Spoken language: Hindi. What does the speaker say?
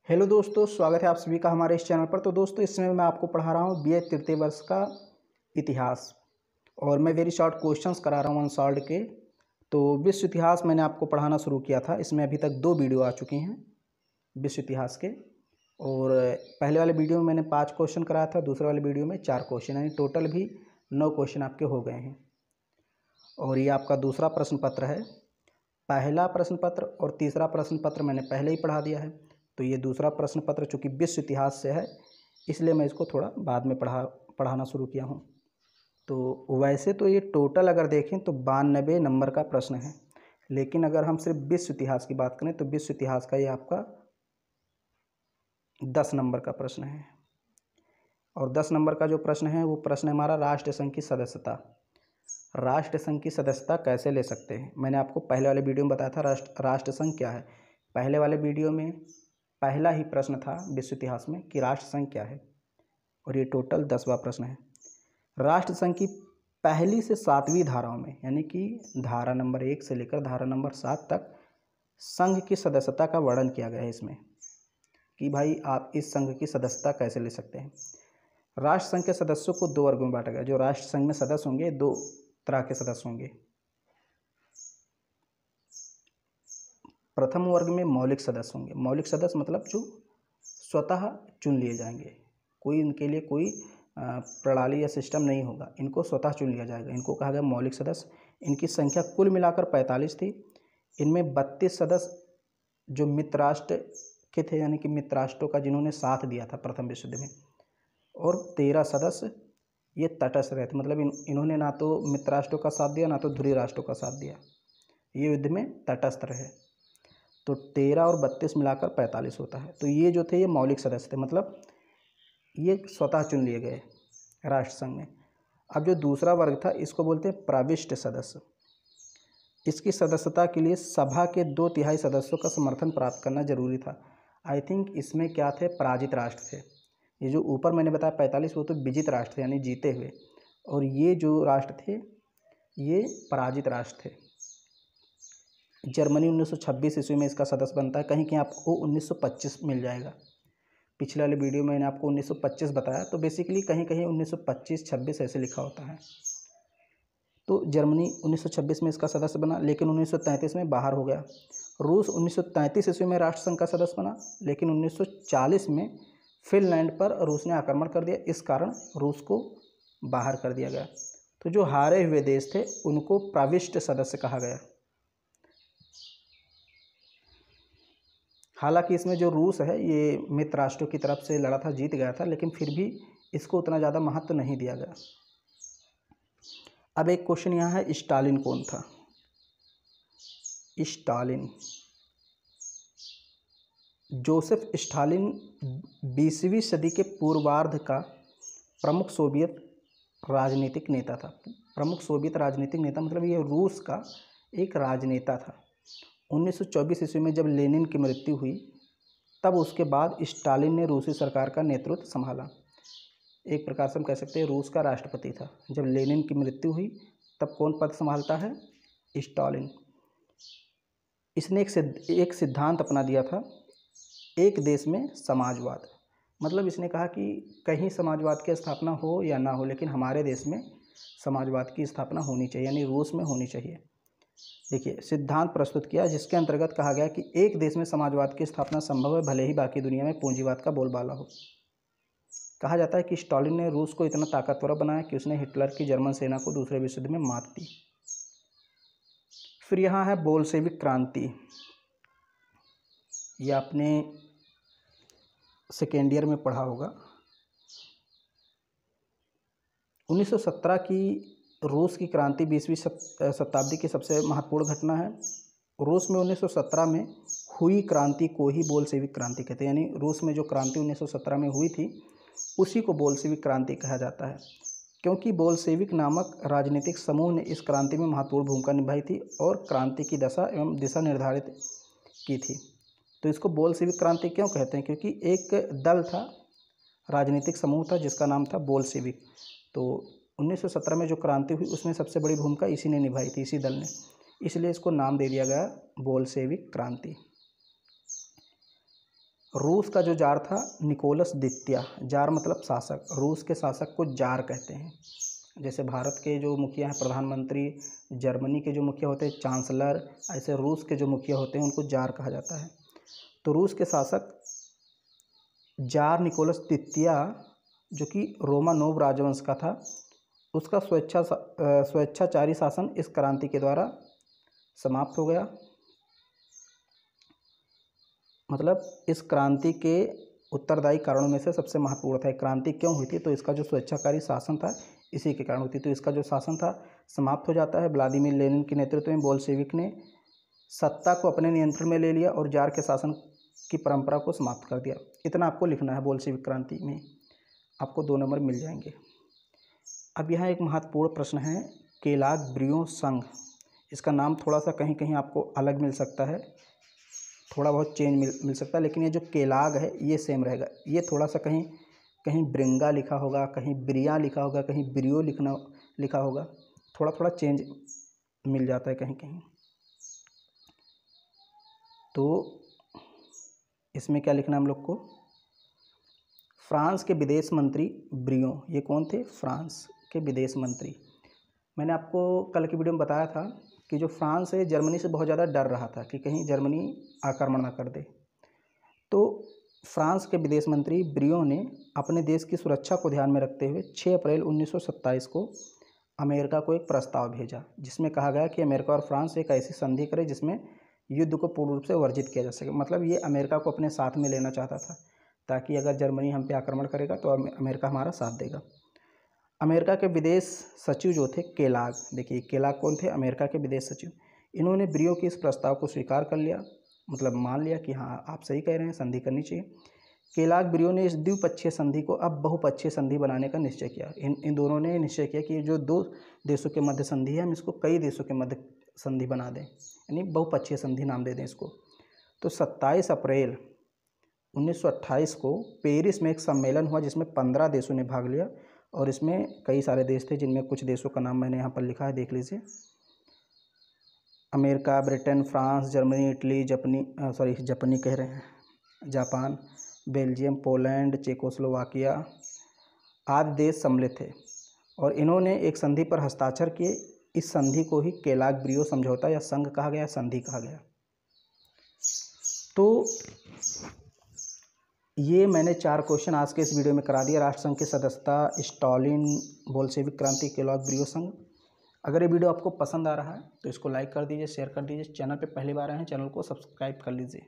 हेलो दोस्तों, स्वागत है आप सभी का हमारे इस चैनल पर। तो दोस्तों, इसमें मैं आपको पढ़ा रहा हूँ बीए तृतीय वर्ष का इतिहास और मैं वेरी शॉर्ट क्वेश्चंस करा रहा हूँ अनसॉल्व्ड के। तो विश्व इतिहास मैंने आपको पढ़ाना शुरू किया था, इसमें अभी तक 2 वीडियो आ चुकी हैं विश्व इतिहास के। और पहले वाले वीडियो में मैंने 5 क्वेश्चन कराया था, दूसरे वाले वीडियो में 4 क्वेश्चन, यानी टोटल भी 9 क्वेश्चन आपके हो गए हैं। और ये आपका दूसरा प्रश्न पत्र है। पहला प्रश्न पत्र और तीसरा प्रश्न पत्र मैंने पहले ही पढ़ा दिया है, तो ये दूसरा प्रश्न पत्र चूँकि विश्व इतिहास से है इसलिए मैं इसको थोड़ा बाद में पढ़ाना शुरू किया हूँ। तो वैसे तो ये टोटल अगर देखें तो 92 नंबर का प्रश्न है, लेकिन अगर हम सिर्फ विश्व इतिहास की बात करें तो विश्व इतिहास का ये आपका 10 नंबर का प्रश्न है। और 10 नंबर का जो प्रश्न है वो प्रश्न है हमारा राष्ट्र संघ की सदस्यता। राष्ट्र संघ की सदस्यता कैसे ले सकते हैं, मैंने आपको पहले वाले वीडियो में बताया था राष्ट्र संघ क्या है। पहले वाले वीडियो में पहला ही प्रश्न था विश्व इतिहास में कि राष्ट्र संघ क्या है, और ये टोटल 10वां प्रश्न है। राष्ट्र संघ की पहली से 7वीं धाराओं में, यानी कि धारा नंबर 1 से लेकर धारा नंबर 7 तक संघ की सदस्यता का वर्णन किया गया है इसमें, कि भाई आप इस संघ की सदस्यता कैसे ले सकते हैं। राष्ट्र संघ के सदस्यों को 2 वर्गों में बांटा गया। जो राष्ट्र संघ में सदस्य होंगे 2 तरह के सदस्य होंगे। प्रथम वर्ग में मौलिक सदस्य होंगे। मौलिक सदस्य मतलब जो स्वतः चुन लिए जाएंगे, कोई इनके लिए कोई प्रणाली या सिस्टम नहीं होगा, इनको स्वतः चुन लिया जाएगा, इनको कहा गया मौलिक सदस्य। इनकी संख्या कुल मिलाकर 45 थी। इनमें 32 सदस्य जो मित्र राष्ट्र के थे, यानी कि मित्र राष्ट्रों का जिन्होंने साथ दिया था प्रथम विश्व युद्ध में, और 13 सदस्य ये तटस्थ रहे थे, मतलब इन्होंने ना तो मित्र राष्ट्रों का साथ दिया ना तो ध्रुवीय राष्ट्रों का साथ दिया, ये युद्ध में तटस्थ रहे। तो 13 और 32 मिलाकर 45 होता है। तो ये जो थे ये मौलिक सदस्य थे, मतलब ये स्वतः चुन लिए गए राष्ट्र संघ में। अब जो दूसरा वर्ग था इसको बोलते हैं प्रविष्ट सदस्य। इसकी सदस्यता के लिए सभा के 2/3 सदस्यों का समर्थन प्राप्त करना जरूरी था। आई थिंक इसमें क्या थे, पराजित राष्ट्र थे। ये जो ऊपर मैंने बताया 45 वो तो विजित राष्ट्र थे, यानी जीते हुए, और ये जो राष्ट्र थे ये पराजित राष्ट्र थे। जर्मनी 1926 ईस्वी में इसका सदस्य बनता है। कहीं कहीं आपको 1925 मिल जाएगा। पिछले वाले वीडियो में मैंने आपको 1925 बताया, तो बेसिकली कहीं कहीं 1925-26 ऐसे लिखा होता है। तो जर्मनी 1926 में इसका सदस्य बना, लेकिन 1933 में बाहर हो गया। रूस 1933 ईस्वी में राष्ट्र संघ का सदस्य बना, लेकिन 1940 में फिनलैंड पर रूस ने आक्रमण कर दिया, इस कारण रूस को बाहर कर दिया गया। तो जो हारे हुए देश थे उनको प्रविष्ट सदस्य कहा गया। हालांकि इसमें जो रूस है ये मित्र राष्ट्रों की तरफ से लड़ा था, जीत गया था, लेकिन फिर भी इसको उतना ज़्यादा महत्व नहीं दिया गया। अब एक क्वेश्चन यहाँ है, स्टालिन कौन था। स्टालिन, जोसेफ स्टालिन 20वीं सदी के पूर्वार्ध का प्रमुख सोवियत राजनीतिक नेता था। प्रमुख सोवियत राजनीतिक नेता मतलब ये रूस का एक राजनेता था। 1924 ईस्वी में जब लेनिन की मृत्यु हुई तब उसके बाद स्टालिन ने रूसी सरकार का नेतृत्व संभाला। एक प्रकार से हम कह सकते हैं रूस का राष्ट्रपति था। जब लेनिन की मृत्यु हुई तब कौन पद संभालता है, स्टालिन। इसने एक सिद्धांत अपना दिया था, एक देश में समाजवाद। मतलब इसने कहा कि कहीं समाजवाद की स्थापना हो या ना हो, लेकिन हमारे देश में समाजवाद की स्थापना होनी चाहिए, यानी रूस में होनी चाहिए। देखिए, सिद्धांत प्रस्तुत किया जिसके अंतर्गत कहा गया कि एक देश में समाजवाद की स्थापना संभव है, भले ही बाकी दुनिया में पूंजीवाद का बोलबाला हो। कहा जाता है कि स्टालिन ने रूस को इतना ताकतवर बनाया कि उसने हिटलर की जर्मन सेना को दूसरे विश्व युद्ध में मात दी। फिर यहाँ है बोल्शेविक क्रांति। ये आपने सेकेंड ईयर में पढ़ा होगा। 1917 की रूस की क्रांति 20वीं शताब्दी की सबसे महत्वपूर्ण घटना है। रूस में 1917 में हुई क्रांति को ही बोल्शेविक क्रांति कहते हैं, यानी रूस में जो क्रांति 1917 में हुई थी उसी को बोल्शेविक क्रांति कहा जाता है, क्योंकि बोल्शेविक नामक राजनीतिक समूह ने इस क्रांति में महत्वपूर्ण भूमिका निभाई थी और क्रांति की दशा एवं दिशा निर्धारित की थी। तो इसको बोल्शेविक क्रांति क्यों कहते हैं, क्योंकि एक दल था, राजनीतिक समूह था जिसका नाम था बोल्शेविक। तो 1917 में जो क्रांति हुई उसमें सबसे बड़ी भूमिका इसी ने निभाई थी, इसी दल ने, इसलिए इसको नाम दे दिया गया बोल्शेविक क्रांति। रूस का जो जार था निकोलस द्वितीय, जार मतलब शासक, रूस के शासक को जार कहते हैं। जैसे भारत के जो मुखिया हैं प्रधानमंत्री, जर्मनी के जो मुखिया होते हैं चांसलर, ऐसे रूस के जो मुखिया होते हैं उनको जार कहा जाता है। तो रूस के शासक जार निकोलस द्वितीय जो कि रोमानोव राजवंश का था, उसका स्वेच्छाचारी शासन इस क्रांति के द्वारा समाप्त हो गया। मतलब इस क्रांति के उत्तरदायी कारणों में से सबसे महत्वपूर्ण था। क्रांति क्यों हुई थी? तो इसका जो स्वेच्छाकारी शासन था इसी के कारण हुई थी। तो इसका जो शासन था समाप्त हो जाता है। व्लादिमीर लेनिन के नेतृत्व में बोल्शेविक ने सत्ता को अपने नियंत्रण में ले लिया और जार के शासन की परंपरा को समाप्त कर दिया। इतना आपको लिखना है बोल्शेविक क्रांति में, आपको 2 नंबर मिल जाएंगे। अब यहाँ एक महत्वपूर्ण प्रश्न है, केलाग ब्रियो संघ। इसका नाम थोड़ा सा कहीं कहीं आपको अलग मिल सकता है, थोड़ा बहुत चेंज मिल सकता है, लेकिन ये जो केलाग है ये सेम रहेगा। ये थोड़ा सा कहीं कहीं ब्रिंगा लिखा होगा, कहीं ब्रिया लिखा होगा, कहीं ब्रियो लिखा होगा, थोड़ा थोड़ा चेंज मिल जाता है कहीं कहीं। तो इसमें क्या लिखना है हम लोग को? फ्रांस के विदेश मंत्री ब्रियो, ये कौन थे? फ्रांस के विदेश मंत्री। मैंने आपको कल की वीडियो में बताया था कि जो फ्रांस है जर्मनी से बहुत ज़्यादा डर रहा था कि कहीं जर्मनी आक्रमण ना कर दे। तो फ्रांस के विदेश मंत्री ब्रियो ने अपने देश की सुरक्षा को ध्यान में रखते हुए 6 अप्रैल 1927 को अमेरिका को एक प्रस्ताव भेजा, जिसमें कहा गया कि अमेरिका और फ्रांस एक ऐसी संधि करे जिसमें युद्ध को पूर्ण रूप से वर्जित किया जा सके। मतलब ये अमेरिका को अपने साथ में लेना चाहता था, ताकि अगर जर्मनी हम पे आक्रमण करेगा तो अमेरिका हमारा साथ देगा। अमेरिका के विदेश सचिव जो थे केलाग, देखिए केलाग कौन थे? अमेरिका के विदेश सचिव। इन्होंने ब्रियो के इस प्रस्ताव को स्वीकार कर लिया, मतलब मान लिया कि हाँ आप सही कह रहे हैं, संधि करनी चाहिए। केलाग ब्रियो ने इस द्विपक्षीय संधि को अब बहुपक्षीय संधि बनाने का निश्चय किया। इन दोनों ने निश्चय किया कि जो 2 देशों के मध्य संधि है हम इसको कई देशों के मध्य संधि बना दें, यानी बहुपक्षीय संधि नाम दे दें इसको। तो 27 अप्रैल 1928 को पेरिस में एक सम्मेलन हुआ जिसमें 15 देशों ने भाग लिया, और इसमें कई सारे देश थे जिनमें कुछ देशों का नाम मैंने यहाँ पर लिखा है, देख लीजिए। America, Britain, France, Germany, Italy, जापानी कह रहे हैं, जापान, बेल्जियम, पोलैंड, चेकोस्लोवाकिया आदि देश सम्मिलित थे, और इन्होंने एक संधि पर हस्ताक्षर किए। इस संधि को ही केलाग ब्रियो समझौता या संघ कहा गया, संधि कहा गया। तो ये मैंने 4 क्वेश्चन आज के इस वीडियो में करा दिया। राष्ट्रसंघ की सदस्यता, स्टालिन, बोल्शेविक क्रांति, केलॉग ब्रियो संघ। अगर ये वीडियो आपको पसंद आ रहा है तो इसको लाइक कर दीजिए, शेयर कर दीजिए। चैनल पे पहली बार आए हैं, चैनल को सब्सक्राइब कर लीजिए।